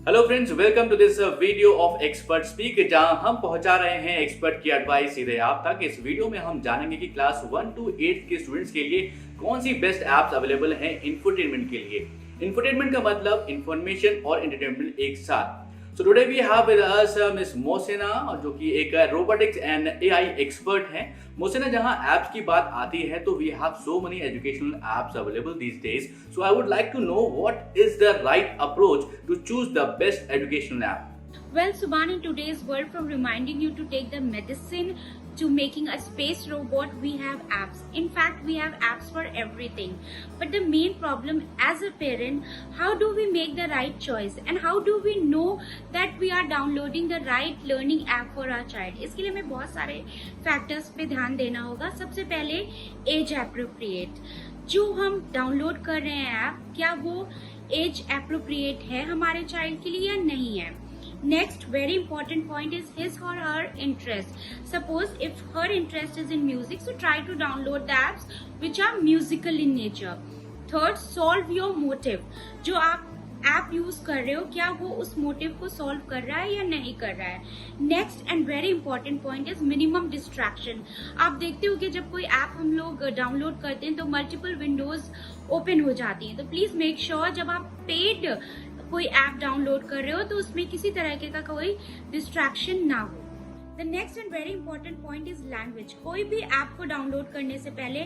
Hello friends, welcome to this video of expert speak, जहां हम पहुंचा रहे हैं एक्सपर्ट की एडवाइस सीधे आप तक। इस वीडियो में हम जानेंगे कि क्लास 1 to 8 के स्टूडेंट्स के लिए कौन सी बेस्ट एप्स अवेलेबल हैं इंफोटेनमेंट के लिए। इंफोटेनमेंट का मतलब इंफॉर्मेशन और एंटरटेनमेंट एक साथ। So today we have with us miss Mohsina, जो कि एक रोबोटिक्स एंड एआई एक्सपर्ट हैं। मोहसिना, जहां एप्स की बात आती है तो we have so many educational apps available these days. So I would like to know what is the right approach to choose the best educational app. Well, Subhan, in today's world, from reminding you to take the medicine to making a space robot, we have apps. In fact, we have apps for everything. But the main problem as a parent, how do we make the right choice? And how do we know that we are downloading the right learning app for our child? इसके लिए हमें बहुत सारे factors पे ध्यान देना होगा। सबसे पहले age appropriate। जो हम डाउनलोड कर रहे हैं ऐप, क्या वो एज appropriate है हमारे चाइल्ड के लिए या नहीं है। Next, very important point is his or her interest. Suppose if her interest is in music, so try to download the apps which are musical in nature. Third, solve your motive. जो आप app use कर रहे हो, क्या वो उस motive को solve कर रहा है या नहीं कर रहा है। Next and very important point is minimum distraction. आप देखते हो कि जब कोई ऐप हम लोग डाउनलोड करते हैं तो मल्टीपल विंडोज ओपन हो जाती हैं। तो प्लीज मेक श्योर जब आप पेड कोई ऐप डाउनलोड कर रहे हो तो उसमें किसी तरह का कोई डिस्ट्रैक्शन ना हो। The next and very important point is language. कोई भी ऐप को डाउनलोड करने से पहले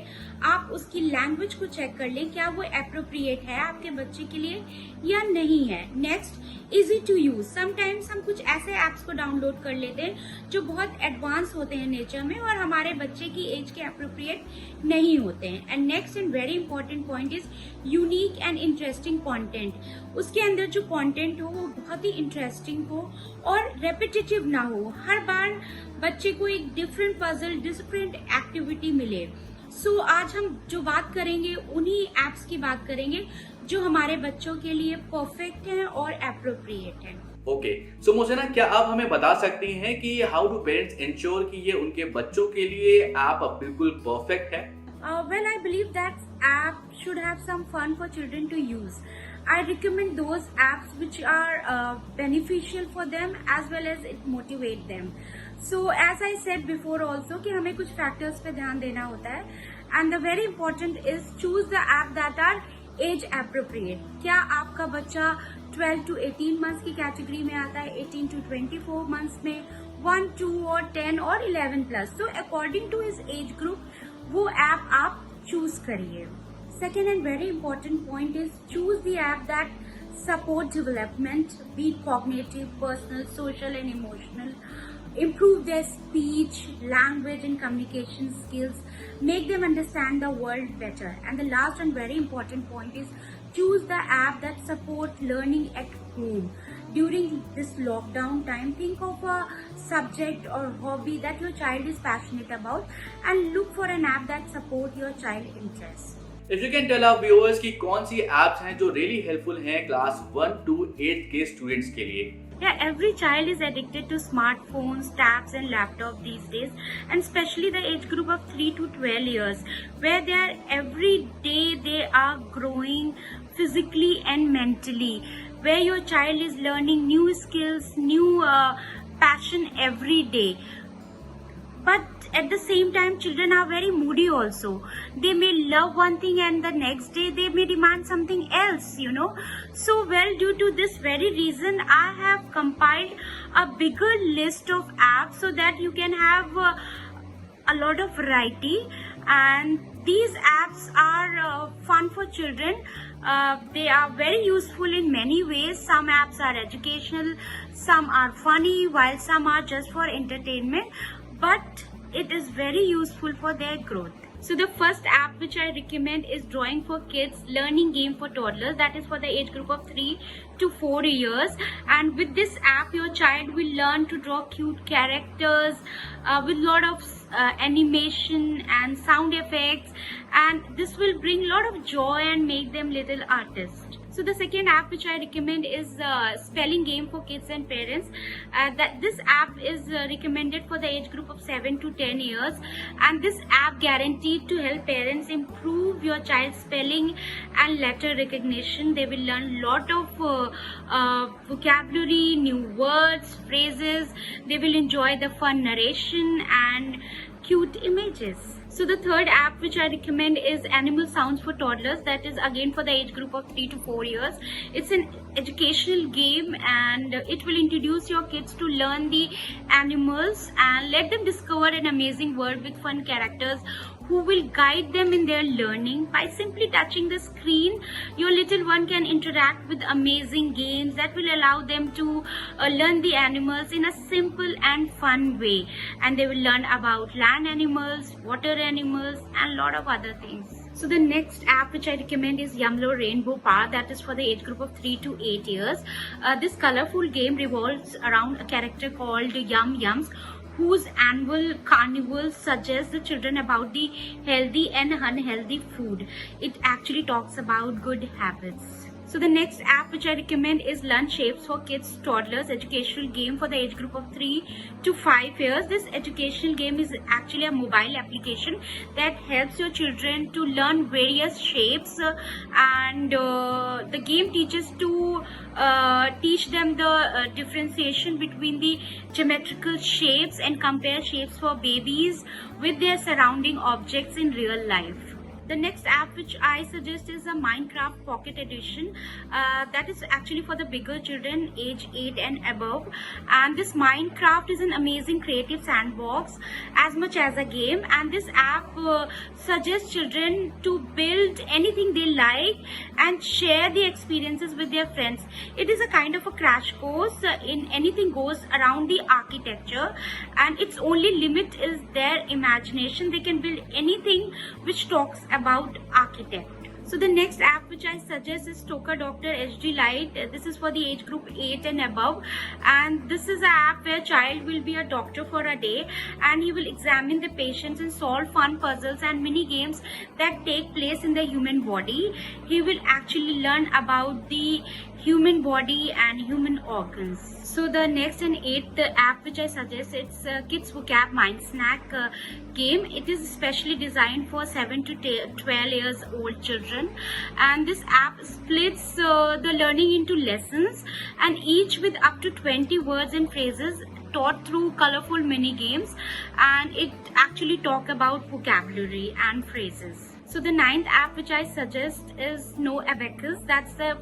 आप उसकी लैंग्वेज को चेक कर लें, क्या वो एप्रोप्रिएट है आपके बच्चे के लिए या नहीं है। Next, easy to use. Sometimes हम कुछ ऐसे ऐप्स को डाउनलोड कर लेते हैं जो बहुत एडवांस होते हैं नेचर में और हमारे बच्चे की एज के एप्रोप्रिएट नहीं होते हैं। And next and very important point is unique and interesting content. उसके अंदर जो कंटेंट हो वो बहुत ही इंटरेस्टिंग हो और रेपिटेटिव ना हो। हर बार बच्चे को एक डिफरेंट पजल, डिफरेंट एक्टिविटी मिले। सो आज हम जो बात करेंगे उन्हीं एप्स की बात करेंगे जो हमारे बच्चों के लिए परफेक्ट हैं और एप्रोप्रिएट हैं। ओके, सो मोहसिना, क्या आप हमें बता सकती हैं कि हाउ डू पेरेंट्स इंश्योर कि ये उनके बच्चों के लिए ऐप बिल्कुल परफेक्ट है? Well, I believe that app should have some fun for children to use. I recommend those apps which are beneficial for them as well as it motivate them. So as I said before also कि हमें कुछ factors पे ध्यान देना होता है and the very important is choose the app that are age appropriate. क्या आपका बच्चा 12 to 18 months की कैटेगरी में आता है, 18 to 24 months में, 1, 2 और 10 और 11 plus. So according to his age group वो ऐप आप चूज करिए। Second and very important point is choose the app that support development, be cognitive, personal, social and emotional, improve their speech, language and communication skills, make them understand the world better. And the last and very important point is choose the app that support learning at home. During this lockdown time, think of a subject or hobby that your child is passionate about and look for an app that support your child interests. If you can tell our viewers कि कौन सी apps हैं जो really helpful हैं class 1 to 8 के students के लिए। Yeah, every child is addicted to smartphones, tabs and laptop these days, and especially the age group of 3 to 12 years, where they are every day they are growing physically and mentally, where your child is learning new skills, new passion every day. But at the same time, children are very moody also. They may love one thing and the next day they may demand something else, you know. So, well, due to this very reason, I have compiled a bigger list of apps so that you can have a lot of variety. And these apps are fun for children. They are very useful in many ways. Some apps are educational, some are funny, while some are just for entertainment. But it is very useful for their growth. So the first app which I recommend is Drawing for Kids, learning game for toddlers, that is for the age group of 3 to 4 years. And with this app your child will learn to draw cute characters with lot of animation and sound effects, and this will bring lot of joy and make them little artists. So the second app which I recommend is spelling game for kids and parents. This app is recommended for the age group of 7 to 10 years, and this app guaranteed to help parents improve your child's spelling and letter recognition. They will learn lot of vocabulary, new words, phrases. They will enjoy the fun narration and cute images. So the third app which I recommend is Animal Sounds for Toddlers. That is again for the age group of 3 to 4 years. It's an educational game, and it will introduce your kids to learn the animals and let them discover an amazing world with fun characters who will guide them in their learning. By simply touching the screen, your little one can interact with amazing games that will allow them to learn the animals in a simple and fun way, and they will learn about land animals, water animals, and a lot of other things. So the next app which I recommend is Yumlo Rainbow Power. That is for the age group of 3 to 8 years. This colorful game revolves around a character called Yum Yums, whose annual carnival suggests the children about the healthy and unhealthy food. It actually talks about good habits. So the next app which I recommend is Lunch Shapes for Kids Toddlers, educational game for the age group of 3 to 5 years. This educational game is actually a mobile application that helps your children to learn various shapes, and the game teaches to teach them the differentiation between the geometrical shapes and compare shapes for babies with their surrounding objects in real life. The next app which I suggest is a Minecraft Pocket Edition. That is actually for the bigger children, age 8 and above. And this Minecraft is an amazing creative sandbox as much as a game. And this app suggests children to build anything they like and share the experiences with their friends. It is a kind of a crash course in anything goes around the architecture, and its only limit is their imagination. They can build anything which talks about architect. So the next app which I suggest is Stoker Doctor HD Lite. This is for the age group 8 and above, and this is an app where child will be a doctor for a day, and he will examine the patients and solve fun puzzles and mini games that take place in the human body. He will actually learn about the human body and human organs. So the next and 8th app which I suggest, it's Kids Vocab Mind Snack game. It is specially designed for 7 to 12 years old children, and this app splits the learning into lessons, and each with up to 20 words and phrases taught through colorful mini games, and it actually talk about vocabulary and phrases. So the 9th app which I suggest is No Abacus. That's the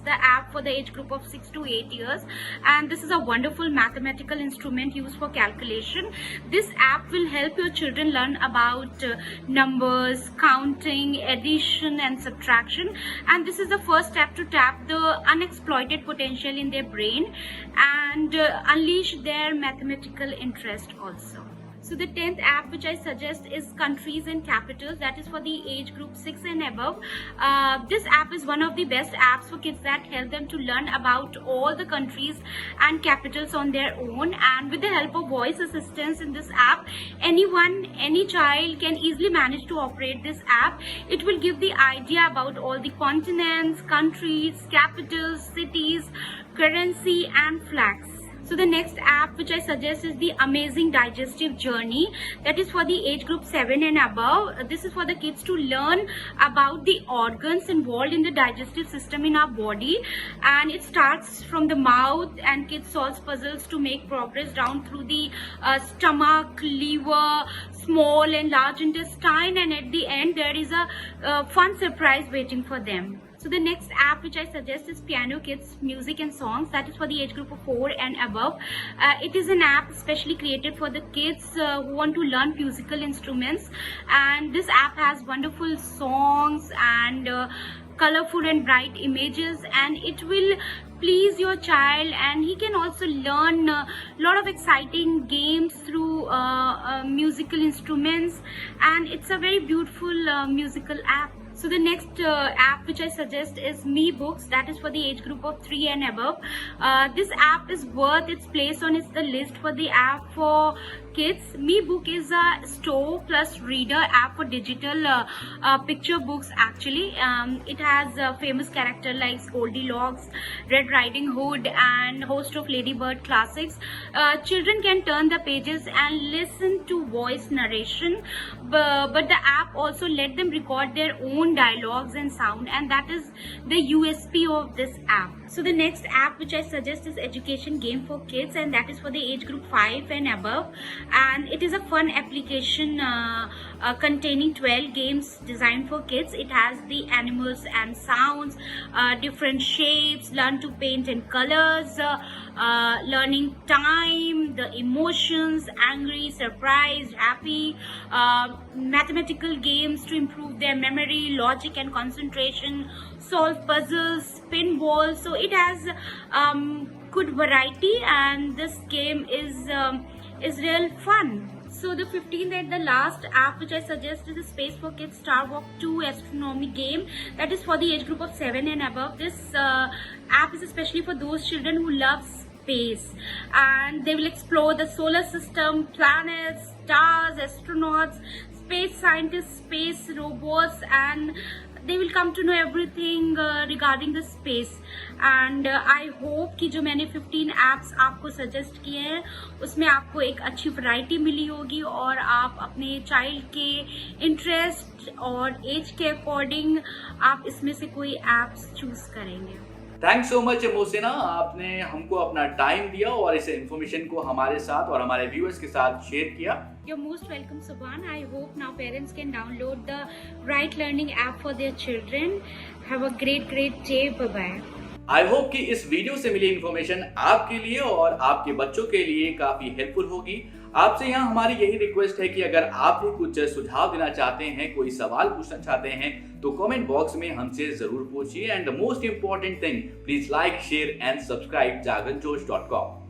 app for the age group of 6 to 8 years, and this is a wonderful mathematical instrument used for calculation. This app will help your children learn about numbers, counting, addition and subtraction, and this is the first step to tap the unexploited potential in their brain and unleash their mathematical interest also. So the 10th app which I suggest is Countries and Capitals. That is for the age group 6 and above. This app is one of the best apps for kids that help them to learn about all the countries and capitals on their own. And with the help of voice assistance in this app, any child can easily manage to operate this app. It will give the idea about all the continents, countries, capitals, cities, currency and flags. So the next app which I suggest is the Amazing Digestive Journey. That is for the age group 7 and above. This is for the kids to learn about the organs involved in the digestive system in our body, and it starts from the mouth, and kids solve puzzles to make progress down through the stomach, liver, small and large intestine, and at the end there is a fun surprise waiting for them. So the next app which I suggest is Piano Kids Music and Songs. That is for the age group of 4 and above. It is an app specially created for the kids who want to learn musical instruments, and this app has wonderful songs and colorful and bright images, and it will please your child, and he can also learn a lot of exciting games through musical instruments, and it's a very beautiful musical app. So the next app which I suggest is Me Books. That is for the age group of 3 and above. This app is worth its place on the list for the app for kids. MeBook is a store plus reader app for digital picture books actually. It has famous character like Goldilocks, Red Riding Hood and host of Ladybird classics. Children can turn the pages and listen to voice narration, but the app also let them record their own dialogues and sound, and that is the USP of this app. So the next app which I suggest is Education Game for Kids, and that is for the age group 5 and above, and it is a fun application containing 12 games designed for kids. It has the animals and sounds, different shapes, learn to paint in colors, learning time, the emotions, angry, surprised, happy, mathematical games to improve their memory, logic and concentration, solve puzzles, pinball. So it has good variety, and this game is real fun. So the 15th and the last app which I suggest is the Space for Kids Star Walk 2 astronomy game, that is for the age group of 7 and above. This app is especially for those children who love space, and they will explore the solar system, planets, stars, astronauts, space scientists, space robots, and they will come to know everything regarding the space. And I hope कि जो मैंने 15 apps आपको suggest किए हैं उसमें आपको एक अच्छी variety मिली होगी, और आप अपने child के interest और age के according आप इसमें से कोई apps choose करेंगे. थैंक्स सो मच मोहसिना, आपने हमको अपना टाइम दिया और इस इन्फॉर्मेशन को हमारे साथ और हमारे व्यूअर्स के साथ शेयर किया. You're most welcome, Subhan. I hope now parents can download the Right Learning app for their children. Have a great day. Bye-bye. I hope कि इस वीडियो से मिली इन्फॉर्मेशन आपके लिए और आपके बच्चों के लिए काफी हेल्पफुल होगी. आपसे यहाँ हमारी यही रिक्वेस्ट है कि अगर आप भी कुछ सुझाव देना चाहते हैं, कोई सवाल पूछना चाहते हैं, तो कमेंट बॉक्स में हमसे जरूर पूछिए. And the most important thing, please like, share and subscribe jaganjosh.com.